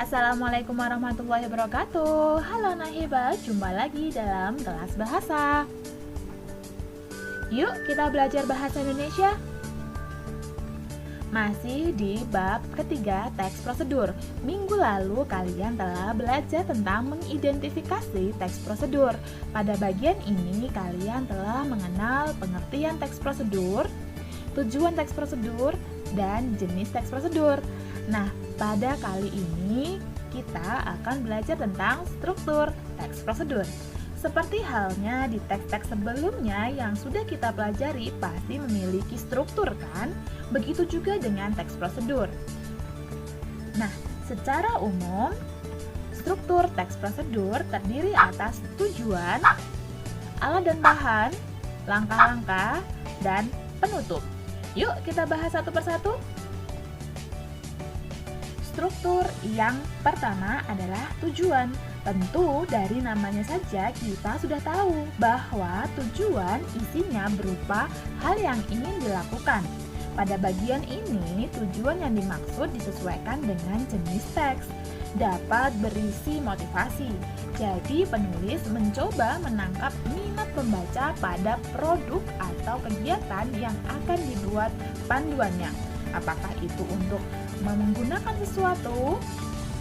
Assalamualaikum warahmatullahi wabarakatuh. Halo Nahibah, jumpa lagi dalam kelas bahasa. Yuk kita belajar bahasa Indonesia. Masih di bab ketiga teks prosedur. Minggu lalu kalian telah belajar tentang mengidentifikasi teks prosedur. Pada bagian ini kalian telah mengenal pengertian teks prosedur, tujuan teks prosedur, dan jenis teks prosedur. Nah, pada kali ini kita akan belajar tentang struktur teks prosedur. Seperti halnya di teks-teks sebelumnya yang sudah kita pelajari pasti memiliki struktur kan? Begitu juga dengan teks prosedur. Nah, secara umum struktur teks prosedur terdiri atas tujuan, alat dan bahan, langkah-langkah, dan penutup. Yuk kita bahas satu persatu. Struktur yang pertama adalah tujuan. Tentu dari namanya saja kita sudah tahu bahwa tujuan isinya berupa hal yang ingin dilakukan. Pada bagian ini, tujuan yang dimaksud disesuaikan dengan jenis teks. Dapat berisi motivasi. Jadi penulis mencoba menangkap minat pembaca pada produk atau kegiatan yang akan dibuat panduannya. Apakah itu untuk menggunakan sesuatu,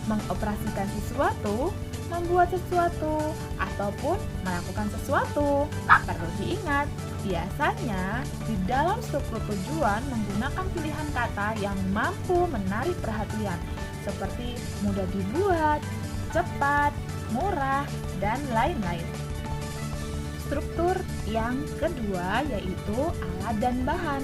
mengoperasikan sesuatu, membuat sesuatu, ataupun melakukan sesuatu. Perlu diingat, biasanya di dalam struktur tujuan menggunakan pilihan kata yang mampu menarik perhatian, seperti mudah dibuat, cepat, murah, dan lain-lain. Struktur yang kedua yaitu alat dan bahan.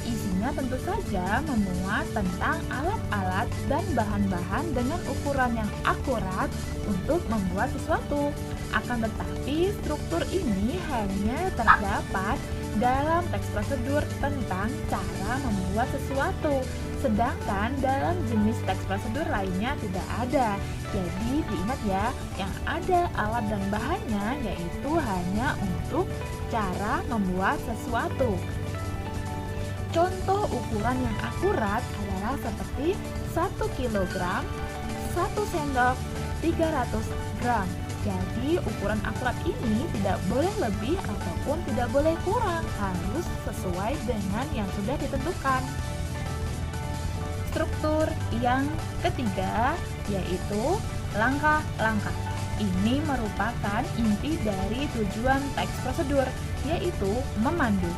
Isinya tentu saja memuat tentang alat-alat dan bahan-bahan dengan ukuran yang akurat untuk membuat sesuatu. Akan tetapi struktur ini hanya terdapat dalam teks prosedur tentang cara membuat sesuatu, sedangkan dalam jenis teks prosedur lainnya tidak ada. Jadi diingat ya, yang ada alat dan bahannya yaitu hanya untuk cara membuat sesuatu. Contoh ukuran yang akurat adalah seperti 1 kg, 1 sendok, 300 gram. Jadi ukuran akurat ini tidak boleh lebih ataupun tidak boleh kurang, harus sesuai dengan yang sudah ditentukan. Struktur yang ketiga yaitu langkah-langkah. Ini merupakan inti dari tujuan teks prosedur, yaitu memandu.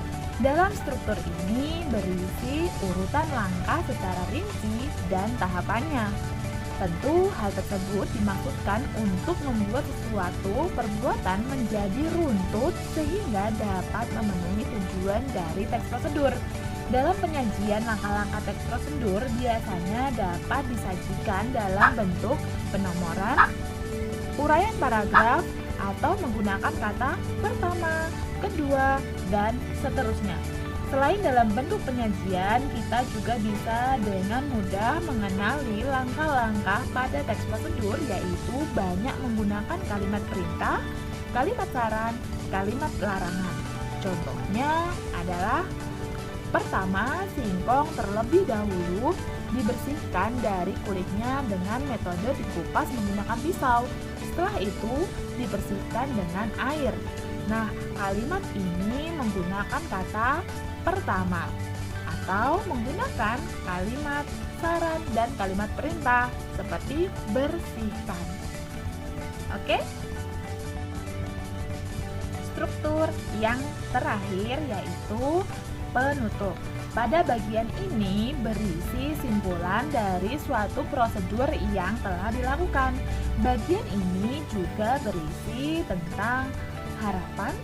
Dalam struktur ini berisi urutan langkah secara rinci dan tahapannya. Tentu hal tersebut dimaksudkan untuk membuat sesuatu perbuatan menjadi runtut sehingga dapat memenuhi tujuan dari teks prosedur. Dalam penyajian langkah-langkah teks prosedur biasanya dapat disajikan dalam bentuk penomoran, uraian paragraf, atau menggunakan kata pertama, kedua, dan seterusnya. Selain dalam bentuk penyajian, kita juga bisa dengan mudah mengenali langkah-langkah pada teks prosedur, yaitu banyak menggunakan kalimat perintah, kalimat saran, kalimat larangan. Contohnya adalah pertama, singkong terlebih dahulu dibersihkan dari kulitnya dengan metode dikupas menggunakan pisau. Setelah itu dibersihkan dengan air. Nah, kalimat ini menggunakan kata pertama atau menggunakan kalimat saran dan kalimat perintah seperti bersihkan. Oke? Struktur yang terakhir yaitu penutup. Pada bagian ini berisi simpulan dari suatu prosedur yang telah dilakukan. Bagian ini juga berisi tentang harapan,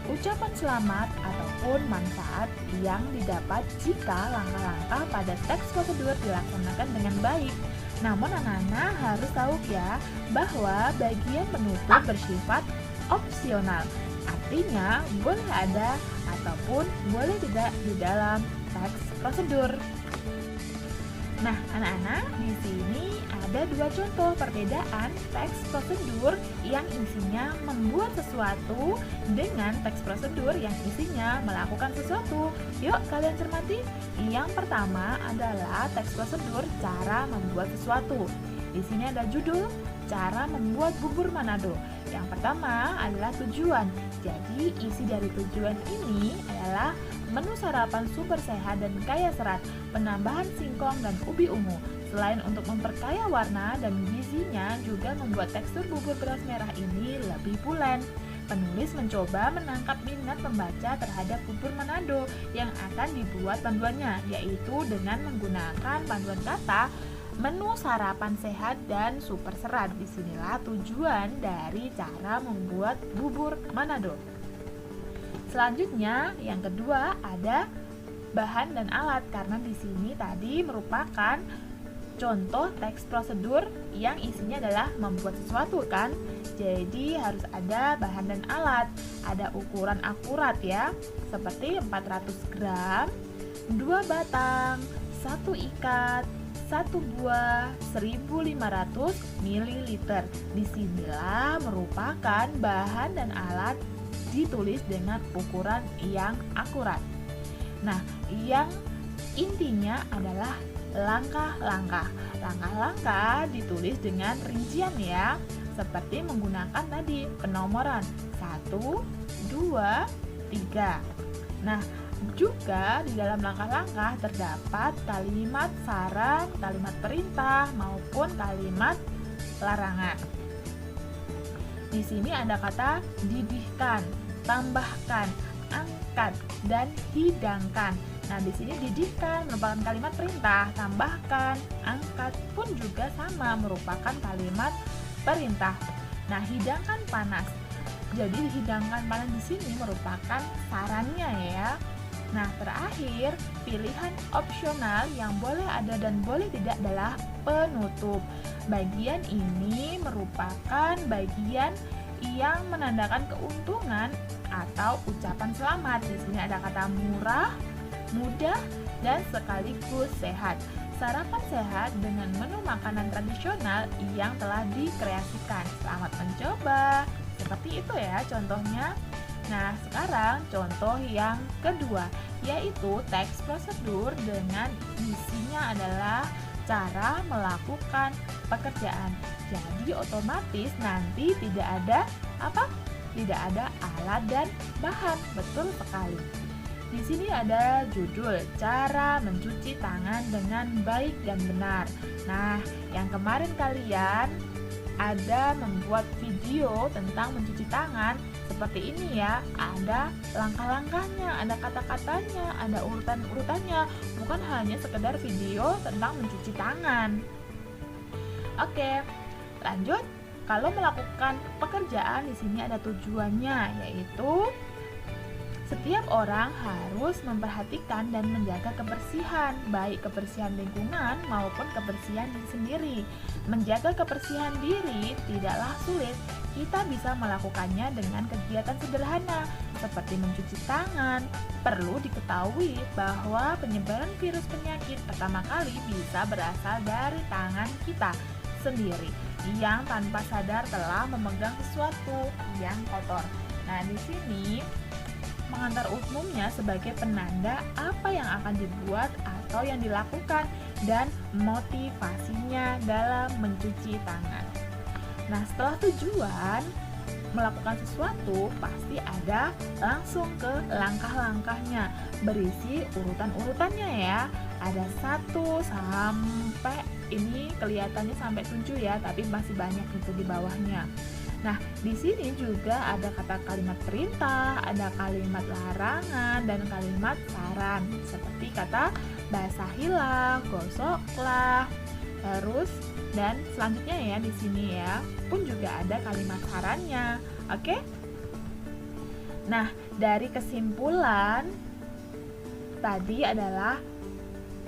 ucapan selamat, ataupun manfaat yang didapat jika langkah-langkah pada teks prosedur dilaksanakan dengan baik. Namun anak-anak harus tahu ya bahwa bagian penutup bersifat opsional. Artinya boleh ada ataupun boleh tidak di dalam teks prosedur. Nah, anak-anak, di sini ada dua contoh perbedaan teks prosedur yang isinya membuat sesuatu dengan teks prosedur yang isinya melakukan sesuatu. Yuk, kalian cermati. Yang pertama adalah teks prosedur cara membuat sesuatu. Di sini ada judul cara membuat bubur Manado. Yang pertama adalah tujuan. Jadi isi dari tujuan ini adalah menu sarapan super sehat dan kaya serat, penambahan singkong dan ubi ungu. Selain untuk memperkaya warna dan gizinya, juga membuat tekstur bubur beras merah ini lebih pulen. Penulis mencoba menangkap minat pembaca terhadap bubur Manado yang akan dibuat panduannya, yaitu dengan menggunakan panduan kata menu sarapan sehat dan super serat. Disinilah tujuan dari cara membuat bubur Manado. Selanjutnya, yang kedua ada bahan dan alat, karena di sini tadi merupakan contoh teks prosedur yang isinya adalah membuat sesuatu kan. Jadi harus ada bahan dan alat, ada ukuran akurat ya, seperti 400 gram, 2 batang, 1 ikat, 1 buah, 1500 ml. Disinilah merupakan bahan dan alat ditulis dengan ukuran yang akurat. Nah, yang intinya adalah langkah-langkah. Langkah-langkah ditulis dengan rincian ya, seperti menggunakan tadi penomoran 1, 2, 3. Nah, juga di dalam langkah-langkah terdapat kalimat saran, kalimat perintah maupun kalimat larangan. Di sini ada kata didihkan, tambahkan, angkat, dan hidangkan. Nah, di sini didihkan merupakan kalimat perintah, tambahkan, angkat pun juga sama merupakan kalimat perintah. Nah, hidangkan panas. Jadi hidangkan panas di sini merupakan sarannya ya. Nah, terakhir, pilihan opsional yang boleh ada dan boleh tidak adalah penutup. Bagian ini merupakan bagian yang menandakan keuntungan atau ucapan selamat. Di sini ada kata murah, mudah, dan sekaligus sehat. Sarapan sehat dengan menu makanan tradisional yang telah dikreasikan. Selamat mencoba. Seperti itu ya contohnya. Nah, sekarang contoh yang kedua, yaitu teks prosedur dengan isinya adalah cara melakukan pekerjaan. Jadi otomatis nanti tidak ada apa? Tidak ada alat dan bahan. Betul sekali. Di sini ada judul cara mencuci tangan dengan baik dan benar. Nah, yang kemarin kalian ada membuat video tentang mencuci tangan seperti ini ya, ada langkah-langkahnya, ada kata-katanya, ada urutan-urutannya, bukan hanya sekedar video tentang mencuci tangan. Oke, lanjut. Kalau melakukan pekerjaan di sini ada tujuannya, yaitu setiap orang harus memperhatikan dan menjaga kebersihan, baik kebersihan lingkungan maupun kebersihan diri sendiri. Menjaga kebersihan diri tidaklah sulit. Kita bisa melakukannya dengan kegiatan sederhana seperti mencuci tangan. Perlu diketahui bahwa penyebaran virus penyakit pertama kali bisa berasal dari tangan kita sendiri yang tanpa sadar telah memegang sesuatu yang kotor. Nah, di sini pengantar umumnya sebagai penanda apa yang akan dibuat atau yang dilakukan dan motivasinya dalam mencuci tangan. Nah, setelah tujuan melakukan sesuatu, pasti ada langsung ke langkah-langkahnya, berisi urutan-urutannya ya. Ada 1 sampai ini kelihatannya sampai 7 ya, tapi masih banyak itu di bawahnya. Nah, di sini juga ada kata kalimat perintah, ada kalimat larangan, dan kalimat saran. Seperti kata basahilah, gosoklah, terus dan selanjutnya ya di sini ya pun juga ada kalimat sarannya. Oke? Nah, dari kesimpulan tadi adalah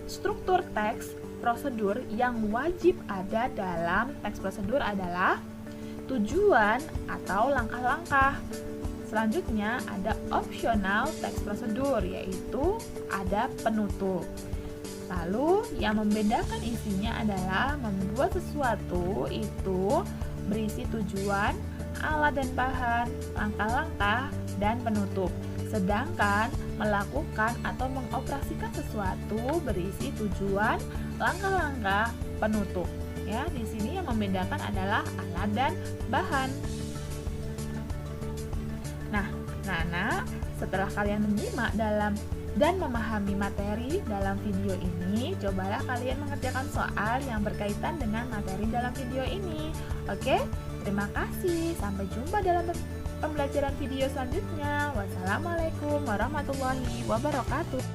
struktur teks prosedur yang wajib ada dalam teks prosedur adalah tujuan atau langkah-langkah. Selanjutnya ada opsional teks prosedur, yaitu ada penutup. Lalu yang membedakan isinya adalah membuat sesuatu itu berisi tujuan, alat dan bahan, langkah-langkah, dan penutup. Sedangkan melakukan atau mengoperasikan sesuatu berisi tujuan, langkah-langkah, penutup. Ya, di sini yang membedakan adalah alat dan bahan. Nah, anak-anak, setelah kalian menyimak dan memahami materi dalam video ini, cobalah kalian mengerjakan soal yang berkaitan dengan materi dalam video ini. Oke, terima kasih. Sampai jumpa dalam pembelajaran video selanjutnya. Wassalamualaikum warahmatullahi wabarakatuh.